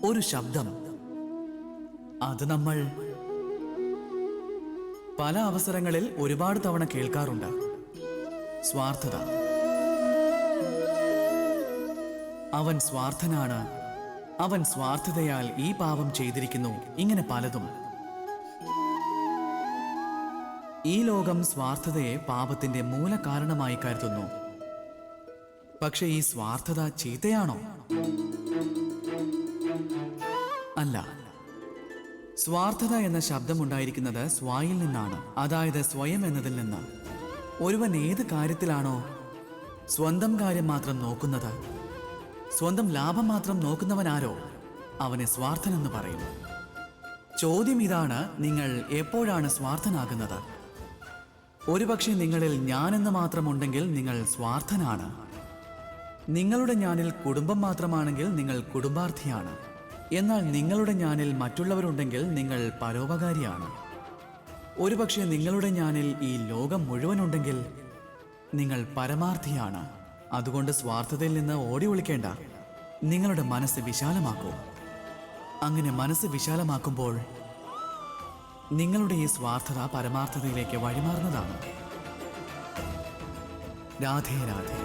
ഒരു ശബ്ദം. അത് നമ്മൾ പല അവസരങ്ങളിൽ ഒരുപാട് തവണ കേൾക്കാറുണ്ട്. സ്വാർത്ഥത. അവൻ സ്വാർത്ഥനാണ്, അവൻ സ്വാർത്ഥതയാൽ ഈ പാപം ചെയ്തിരിക്കുന്നു, ഇങ്ങനെ പലതും. ഈ ലോകം സ്വാർത്ഥതയെ പാപത്തിന്റെ മൂലകാരണമായി കരുതുന്നു. പക്ഷെ ഈ സ്വാർത്ഥത ചീത്തയാണോ? അല്ല. സ്വാർത്ഥത എന്ന ശബ്ദമുണ്ടായിരിക്കുന്നത് സ്വായിൽ നിന്നാണ്, അതായത് സ്വയം എന്നതിൽ നിന്ന്. ഒരുവൻ ഏത് കാര്യത്തിലാണോ സ്വന്തം കാര്യം മാത്രം നോക്കുന്നത്, സ്വന്തം ലാഭം മാത്രം നോക്കുന്നവനാരോ അവനെ സ്വാർത്ഥനെന്ന് പറയും. ചോദ്യം ഇതാണ്: നിങ്ങൾ എപ്പോഴാണ് സ്വാർത്ഥനാകുന്നത്? ഒരുപക്ഷെ നിങ്ങളിൽ ഞാനെന്ന് മാത്രമുണ്ടെങ്കിൽ നിങ്ങൾ സ്വാർത്ഥനാണ്. നിങ്ങളുടെ ഞാനിൽ കുടുംബം മാത്രമാണെങ്കിൽ നിങ്ങൾ കുടുംബാർത്ഥിയാണ്. എന്നാൽ നിങ്ങളുടെ ഞാനിൽ മറ്റുള്ളവരുണ്ടെങ്കിൽ നിങ്ങൾ പരോപകാരിയാണ്. ഒരുപക്ഷെ നിങ്ങളുടെ ഞാനിൽ ഈ ലോകം മുഴുവനുണ്ടെങ്കിൽ നിങ്ങൾ പരമാർത്ഥിയാണ്. അതുകൊണ്ട് സ്വാർത്ഥതയിൽ നിന്ന് ഓടി ഒളിക്കേണ്ട. നിങ്ങളുടെ മനസ്സ് വിശാലമാക്കൂ. അങ്ങനെ മനസ്സ് വിശാലമാക്കുമ്പോൾ നിങ്ങളുടെ ഈ സ്വാർത്ഥത പരമാർത്ഥതയിലേക്ക് വഴിമാറുന്നതാണ്. രാധേ രാധേ.